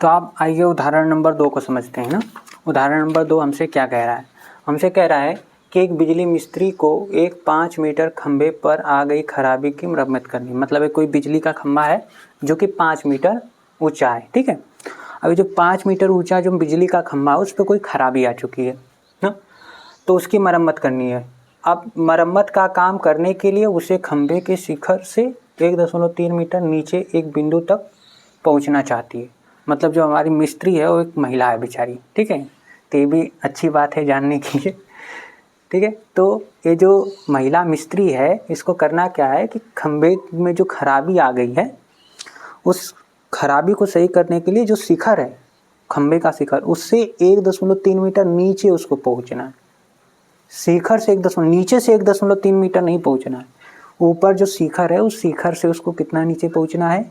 तो आप आइए उदाहरण नंबर 2 को समझते हैं ना। उदाहरण नंबर 2 हमसे क्या कह रहा है? हमसे कह रहा है कि एक बिजली मिस्त्री को एक 5 मीटर खंभे पर आ गई खराबी की मरम्मत करनी। मतलब है कोई बिजली का खंभा है जो कि 5 मीटर ऊंचा है, ठीक है। अभी जो 5 मीटर ऊंचा जो बिजली का खंभा है उस पर कोई खराबी आ चुकी है ना, तो उसकी मरम्मत करनी है। अब मरम्मत का काम करने के लिए उसे खंभे के शिखर से 1.3 मीटर नीचे एक बिंदु तक पहुंचना चाहती है। मतलब जो हमारी मिस्त्री है वो एक महिला है बेचारी, ठीक है। तो ये भी अच्छी बात है जानने की, ठीक है। तो ये जो महिला मिस्त्री है इसको करना क्या है कि खंभे में जो खराबी आ गई है उस खराबी को सही करने के लिए जो शिखर है, खंभे का शिखर, उससे 1.3 मीटर नीचे उसको पहुंचना है। शिखर से नीचे से 1.3 मीटर नहीं पहुंचना है, ऊपर जो शिखर है उस शिखर से उसको कितना नीचे पहुंचना है?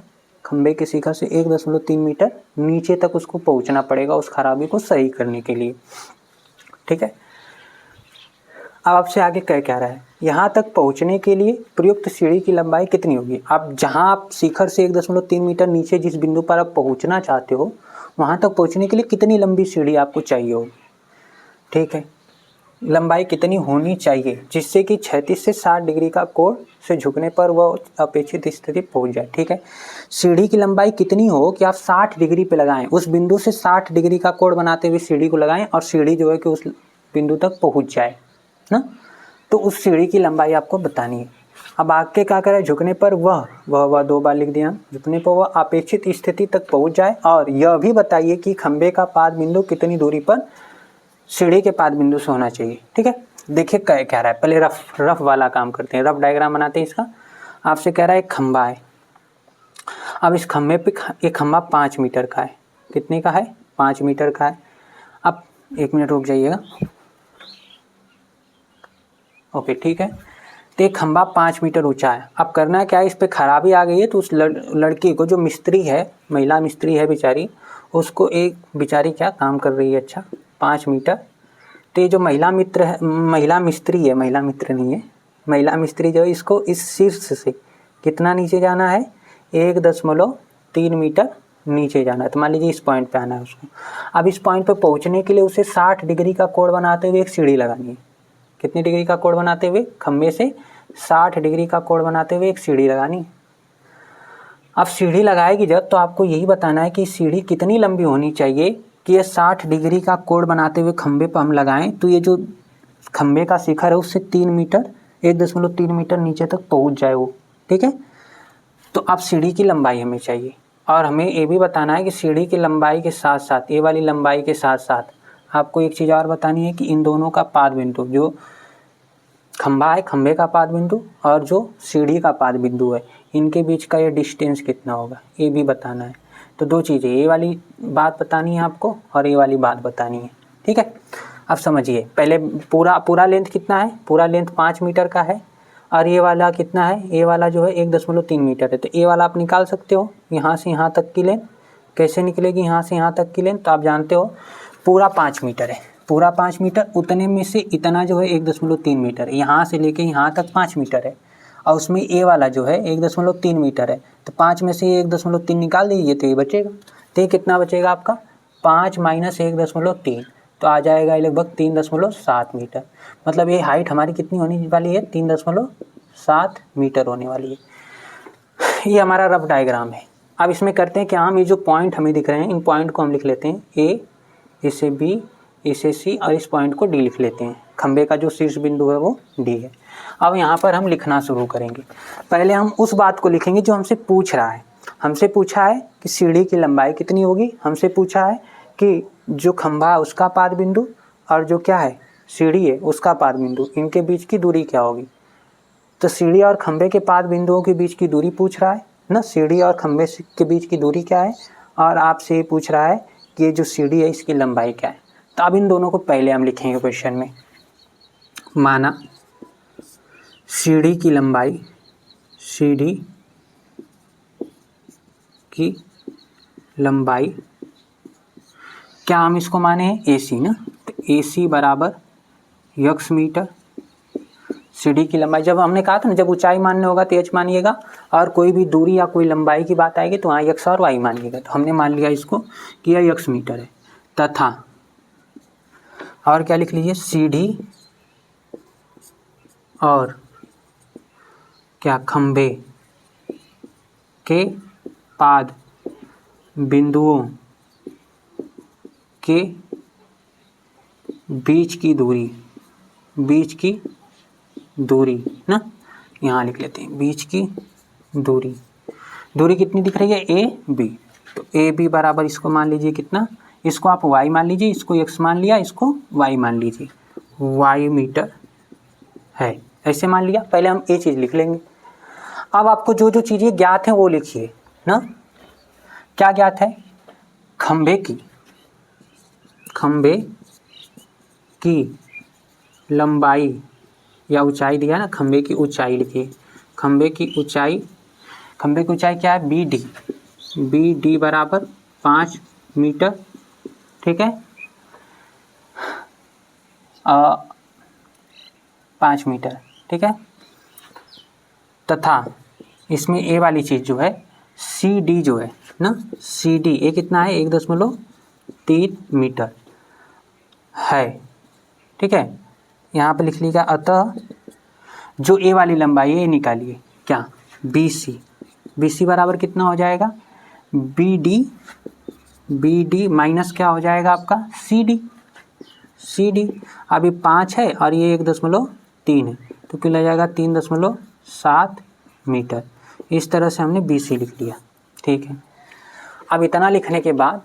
खंभे के शिखर से 1.3 मीटर नीचे तक उसको पहुंचना पड़ेगा उस खराबी को सही करने के लिए, ठीक है। अब आपसे आगे क्या रहा है? यहाँ तक पहुँचने के लिए प्रयुक्त सीढ़ी की लंबाई कितनी होगी? आप जहाँ आप शिखर से 1.3 मीटर नीचे जिस बिंदु पर आप पहुँचना चाहते हो वहाँ तक पहुँचने के लिए कितनी लंबी सीढ़ी आपको चाहिए होगी, ठीक है। लंबाई कितनी होनी चाहिए जिससे कि 36 से 60 डिग्री का कोण से झुकने पर वह अपेक्षित स्थिति पहुँच जाए, ठीक है। सीढ़ी की लंबाई कितनी हो कि आप 60 डिग्री पे लगाएं, उस बिंदु से 60 डिग्री का कोण बनाते हुए सीढ़ी को लगाएं और सीढ़ी जो है कि उस बिंदु तक पहुँच जाए ना। तो उस सीढ़ी की लंबाई आपको बतानी है। अब आगे क्या करें? झुकने पर वह 2 बार लिख दिया। झुकने पर वह अपेक्षित स्थिति तक पहुंच जाए और यह भी बताइए कि खंभे का पाद बिंदु कितनी दूरी पर सीढ़ी के पाद बिंदु से होना चाहिए, ठीक है। देखिए क्या रहा है, पहले रफ वाला काम करते हैं, रफ डायग्राम बनाते हैं इसका। आपसे कह रहा है एक खंभा है। अब इस खंभे पे एक खंभा 5 मीटर का है। कितने का है? 5 मीटर का है। अब 1 मिनट रुक जाइएगा, ओके, ठीक है। तो एक खंभा 5 मीटर ऊंचा है। अब करना क्या है, इस पे खराबी आ गई है तो उस लड़की को, जो मिस्त्री है, महिला मिस्त्री है बेचारी, उसको एक बेचारी क्या काम कर रही है, अच्छा 5 मीटर। तो ये जो महिला मिस्त्री है, महिला मित्र नहीं है, महिला मिस्त्री जो है, इसको इस शीर्ष से कितना नीचे जाना है? 1.3 मीटर नीचे जाना है। तो मान लीजिए इस पॉइंट पे आना है उसको। अब इस पॉइंट पे पहुंचने के लिए उसे 60 डिग्री का कोण बनाते हुए एक सीढ़ी लगानी है। कितनी डिग्री का कोण बनाते हुए? खंभे से 60 डिग्री का कोण बनाते हुए एक सीढ़ी लगानी। अब सीढ़ी लगाएगी जब, तो आपको यही बताना है कि सीढ़ी कितनी लंबी होनी चाहिए कि ये 60 डिग्री का कोण बनाते हुए खंभे पर हम लगाएं तो ये जो खंभे का शिखर है उससे 1.3 मीटर नीचे तक पहुंच जाए वो, ठीक है। तो अब सीढ़ी की लंबाई हमें चाहिए और हमें ये भी बताना है कि सीढ़ी की लंबाई के साथ साथ, ये वाली लंबाई के साथ साथ आपको एक चीज़ और बतानी है कि इन दोनों का पाद बिंदु, जो खंभा है, खंभे का पाद बिंदु और जो सीढ़ी का पाद बिंदु है, इनके बीच का ये डिस्टेंस कितना होगा, ये भी बताना है। तो 2 चीज़ें, ये वाली बात बतानी है आपको और ये वाली बात बतानी है, ठीक है। अब समझिए, पहले पूरा लेंथ कितना है? पूरा लेंथ 5 मीटर का है और ये वाला कितना है? ये वाला जो है 1.3 मीटर है। तो ये वाला आप निकाल सकते हो, यहाँ से यहाँ तक की लेंथ कैसे निकलेगी? यहाँ से यहाँ तक की लेंथ तो आप जानते हो पूरा 5 मीटर है, पूरा 5 मीटर, उतने में से इतना जो है 1.3 मीटर है, यहाँ से लेके यहाँ तक 5 मीटर है और उसमें ए वाला जो है 1.3 मीटर है। तो 5 में से 1.3 निकाल दीजिए तो ये बचेगा। तो ये कितना बचेगा आपका? 5 माइनस 1.3, तो आ जाएगा लगभग 3.7 मीटर। मतलब ये हाइट हमारी कितनी होने वाली है? 3.7 मीटर होने वाली है। ये हमारा रफ डायग्राम है। अब इसमें करते हैं कि हम ये जो पॉइंट हमें दिख रहे हैं, इन पॉइंट को हम लिख लेते हैं ए, इसे बी, इसे सी और इस पॉइंट को डी लिख लेते हैं। खंबे का जो शीर्ष बिंदु है वो डी है। अब यहाँ पर हम लिखना शुरू करेंगे। पहले हम उस बात को लिखेंगे जो हमसे पूछ रहा है। हमसे पूछा है कि सीढ़ी की लंबाई कितनी होगी, हमसे पूछा है कि जो खंभा है उसका पाद बिंदु और जो क्या है सीढ़ी है उसका पाद बिंदु, इनके बीच की दूरी क्या होगी। तो सीढ़ी और खंबे के पाद बिंदुओं के बीच की दूरी पूछ रहा है ना, सीढ़ी और खंबे के बीच की दूरी क्या है, और आपसे ये पूछ रहा है कि ये जो सीढ़ी है इसकी लंबाई क्या है। तो अब इन दोनों को पहले हम लिखेंगे क्वेश्चन में। माना सीढ़ी की लंबाई, सीढ़ी की लंबाई, क्या हम इसको माने हैं AC ना, तो AC बराबर x मीटर। सीढ़ी की लंबाई, जब हमने कहा था ना जब ऊंचाई मानने होगा तो h मानिएगा और कोई भी दूरी या कोई लंबाई की बात आएगी तो वहाँ x और y मानिएगा। तो हमने मान लिया इसको कि यह x मीटर है, तथा और क्या लिख लीजिए, सीढ़ी और क्या खंभे के पाद बिंदुओं के बीच की दूरी ना, यहाँ लिख लेते हैं बीच की दूरी कितनी दिख रही है, ए बी। तो ए बी बराबर इसको मान लीजिए कितना, इसको आप y मान लीजिए, इसको x मान लिया, इसको y मान लीजिए, y मीटर है, ऐसे मान लिया। पहले हम ये चीज़ लिख लेंगे। अब आपको जो जो चीज़ें ज्ञात हैं वो लिखिए ना। क्या ज्ञात है, खंभे की लंबाई या ऊंचाई दिया ना, खंभे की ऊंचाई लिखिए। खंभे की ऊंचाई क्या है, बी डी बराबर 5 मीटर, ठीक है, 5 मीटर, ठीक है। तथा इसमें ए वाली चीज़ जो है सी डी जो है ना, सी डी ए कितना है, 1.3 मीटर है, ठीक है। यहाँ पे लिख लीजिएगा, अतः जो ए वाली लंबाई है ये निकालिए, क्या, बी सी बराबर कितना हो जाएगा, बी डी माइनस क्या हो जाएगा आपका, सी डी। अभी 5 है और ये 1.3 है, तो कितना जाएगा 3.7 मीटर। इस तरह से हमने बी सी लिख लिया, ठीक है। अब इतना लिखने के बाद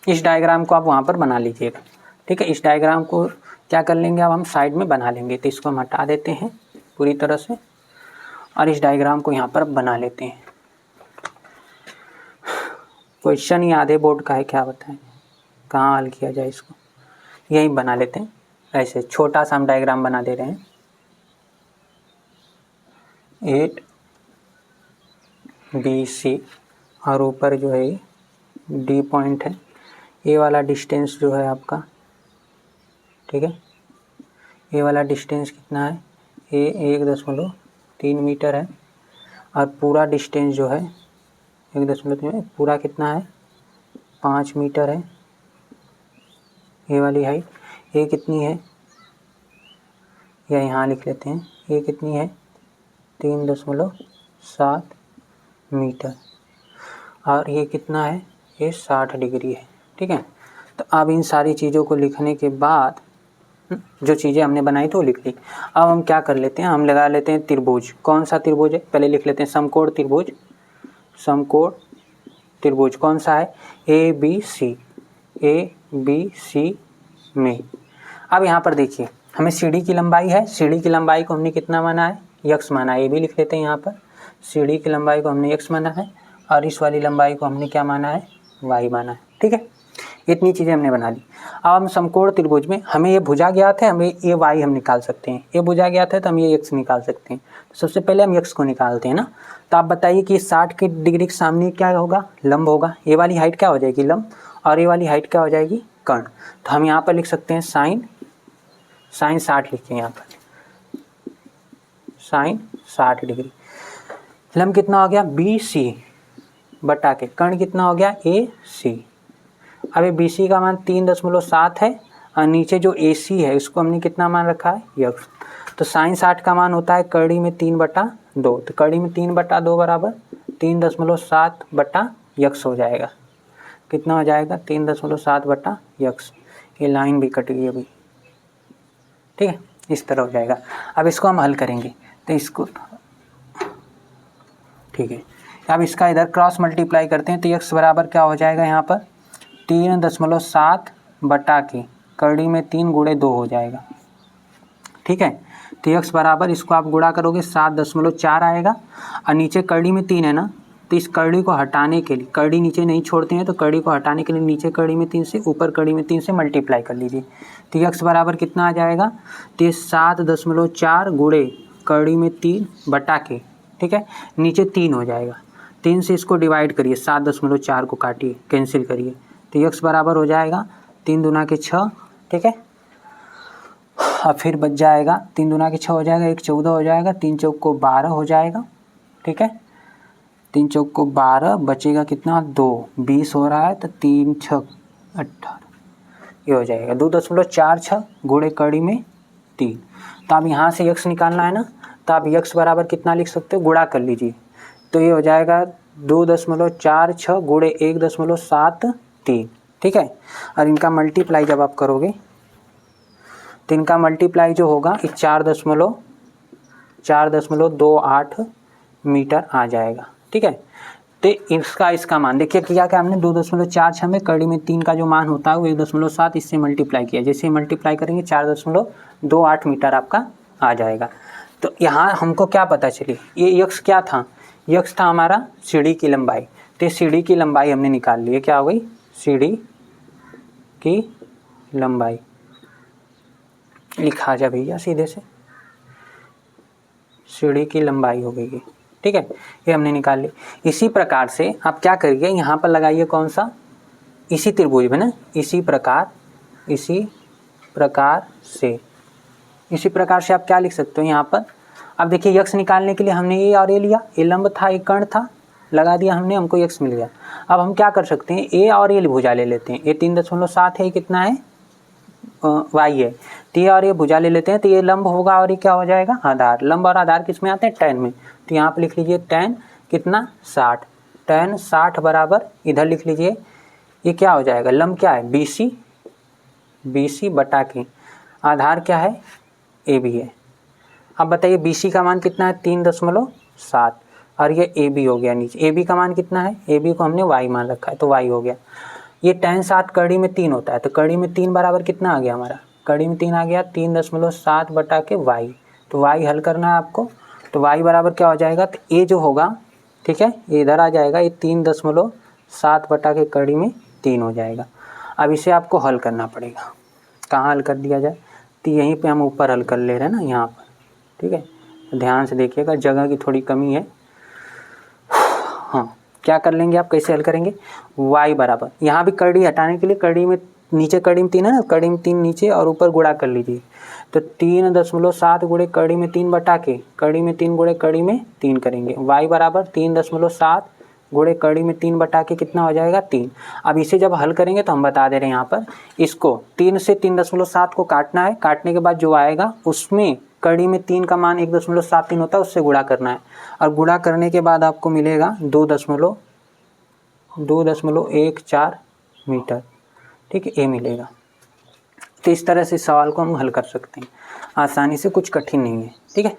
इस डायग्राम को आप वहाँ पर बना लीजिएगा, ठीक है। इस डायग्राम को क्या कर लेंगे, अब हम साइड में बना लेंगे। तो इसको हम हटा देते हैं पूरी तरह से और इस डायग्राम को यहाँ पर बना लेते हैं। क्वेश्चन ही आधे बोर्ड का है, क्या बताएं कहाँ हल किया जाए इसको, यहीं बना लेते हैं। ऐसे छोटा सा हम डायग्राम बना दे रहे हैं। 8 BC और ऊपर जो है D पॉइंट है, ए वाला डिस्टेंस जो है आपका, ठीक है, ए वाला डिस्टेंस कितना है, ए 1.3 मीटर है और पूरा डिस्टेंस जो है 1.3 पूरा कितना है, 5 मीटर है। ए वाली हाइट ए कितनी है, या यहाँ लिख लेते हैं, ए कितनी है, 3.7 मीटर और ये कितना है, ये 60 डिग्री है, ठीक है। तो अब इन सारी चीज़ों को लिखने के बाद जो चीज़ें हमने बनाई तो लिख ली। अब हम क्या कर लेते हैं, हम लगा लेते हैं त्रिभुज। कौन सा त्रिभुज है, पहले लिख लेते हैं समकोण त्रिभुज कौन सा है, ए बी सी में। अब यहाँ पर देखिए, हमें सीढ़ी की लंबाई है, सीढ़ी की लंबाई को हमने कितना माना है, x माना है, ये भी लिख लेते हैं यहाँ पर। सीढ़ी की लंबाई को हमने x माना है और इस वाली लंबाई को हमने क्या माना है, y माना है, ठीक है। इतनी चीज़ें हमने बना ली। अब हम समकोण त्रिभुज में हमें ये भुजा ज्ञात है, हमें ये y हम निकाल सकते हैं, ये भुजा ज्ञात है तो हम ये x निकाल सकते हैं। तो सबसे पहले हम x को निकालते हैं ना। तो आप बताइए कि 60 के डिग्री के सामने क्या होगा, लंब होगा। ये वाली हाइट क्या हो जाएगी, लंब, और ये वाली हाइट क्या हो जाएगी, कर्ण। तो हम यहाँ पर लिख सकते हैं साइन 60 लिखिए, यहाँ पर साइन 60 डिग्री। लंब कितना हो गया, BC बटा के कर्ण कितना हो गया, AC। अभी BC का मान 3.7 है और नीचे जो AC है इसको हमने कितना मान रखा है, x। तो साइन 60 का मान होता है कड़ी में 3/2, तो कड़ी में 3/2 बराबर 3.7 बटा x हो जाएगा। कितना हो जाएगा, 3.7 बटा x। ये लाइन भी कट गई अभी, ठीक है, इस तरह हो जाएगा। अब इसको हम हल करेंगे तो इसको, ठीक है, अब इसका इधर क्रॉस मल्टीप्लाई करते हैं तो x बराबर क्या हो जाएगा, यहाँ पर 3.7 बटा के कड़ी में 3 गुणे 2 हो जाएगा, ठीक है। तो x बराबर, इसको आप गुणा करोगे 7.4 आएगा और नीचे कड़ी में 3 है ना, तो इस कड़ी को हटाने के लिए, कड़ी नीचे नहीं छोड़ते हैं तो कड़ी को हटाने के लिए नीचे कड़ी में 3 से ऊपर कड़ी में 3 से मल्टीप्लाई कर लीजिए। तो x बराबर कितना आ जाएगा, तो 7.4 गुणे कड़ी में 3 बटा के, ठीक है, नीचे 3 हो जाएगा, 3 से इसको डिवाइड करिए, 7.4 को काटिए, कैंसिल करिए, तो x बराबर हो जाएगा 3 दूना के 6, ठीक है। अब फिर बच जाएगा 3 दूना के 6 हो जाएगा, 1 14 हो जाएगा, 3 चौक को 12 हो जाएगा। ठीक है, 3 चौक को 12, बचेगा कितना 2, 20 हो रहा है, तो 3 6 18 ये हो जाएगा 2.46 गुणे कड़ी में 3। तो अब यहाँ से यक्स निकालना है ना, तो आप यक्स बराबर कितना लिख सकते हो, गुणा कर लीजिए। तो ये हो जाएगा 2.46 गुणे 1.73। ठीक है, और इनका मल्टीप्लाई जब आप करोगे तो इनका मल्टीप्लाई जो होगा ये 4.28 मीटर आ जाएगा। ठीक है, तो इसका मान देखिए क्या हमने 2.46 में कड़ी में 3 का जो मान होता है वो 1.7 इससे मल्टीप्लाई किया। जैसे मल्टीप्लाई करेंगे 4.28 मीटर आपका आ जाएगा। तो यहाँ हमको क्या पता चली, ये यक्स क्या था, यक्स था हमारा सीढ़ी की लंबाई। तो सीढ़ी की लंबाई हमने निकाल ली है, क्या हो गई, सीढ़ी की लंबाई लिखा जा भैया सीधे से, सीढ़ी की लंबाई हो गई। ठीक है, ये हमने निकाल ली। इसी प्रकार से आप क्या करिए, यहाँ पर लगाइए कौन सा, इसी त्रिभुज में ना, इसी प्रकार से आप क्या लिख सकते हो यहाँ पर। अब देखिए यक्स निकालने के लिए हमने ये और ये लिया, ये लंब था, ये कर्ण था, लगा दिया हमने, हमको यक्स मिल गया। अब हम क्या कर सकते हैं, ए और ये भुजा ले लेते हैं। ये 3.7 है, ये कितना है, वाई है। तो ये और ये भुजा ले लेते हैं, तो ये लंब होगा और ये क्या हो जाएगा, आधार। लंब और आधार किस में आते हैं, tan में। तो यहाँ पे लिख लीजिए tan कितना 60, tan 60 बराबर इधर लिख लीजिए, ये क्या हो जाएगा, लंब क्या है BC बटा के आधार क्या है, AB है। अब बताइए BC का मान कितना है 3.7 और ये AB हो गया नीचे। AB का मान कितना है, AB को हमने y मान रखा है तो y हो गया। ये tan 60 कड़ी में 3 होता है, तो कड़ी में 3 बराबर कितना आ गया हमारा, कड़ी में 3 आ गया 3.7 बटा के y। तो y हल करना है आपको, तो y बराबर क्या हो जाएगा, तो a जो होगा, ठीक है, ये इधर आ जाएगा, ये 3.7 बटा के कड़ी में 3 हो जाएगा। अब इसे आपको हल करना पड़ेगा, कहाँ हल कर दिया जाए, तो यहीं पे हम ऊपर हल कर ले रहे हैं ना, यहाँ पर। ठीक है, ध्यान से देखिएगा, जगह की थोड़ी कमी है। हाँ, क्या कर लेंगे आप, कैसे हल करेंगे, y बराबर, यहाँ भी कड़ी हटाने के लिए कड़ी में नीचे कड़ी में 3 है ना, कड़ी में 3 नीचे और ऊपर गुणा कर लीजिए। तो 3.7 गुणे कड़ी में 3 बटा के कड़ी में 3 गुणे कड़ी में 3 करेंगे। y बराबर 3.7 गुणे कड़ी में 3 बटा के कितना हो जाएगा 3। अब इसे जब हल करेंगे तो हम बता दे रहे हैं यहाँ पर, इसको 3 से 3.7 को काटना है, काटने के बाद जो आएगा उसमें कड़ी में 3 का मान 1.73 होता है, उससे गुणा करना है। और गुणा करने के बाद आपको मिलेगा 2.14 मीटर। ठीक है, ये मिलेगा। तो इस तरह से सवाल को हम हल कर सकते हैं आसानी से, कुछ कठिन नहीं है। ठीक है।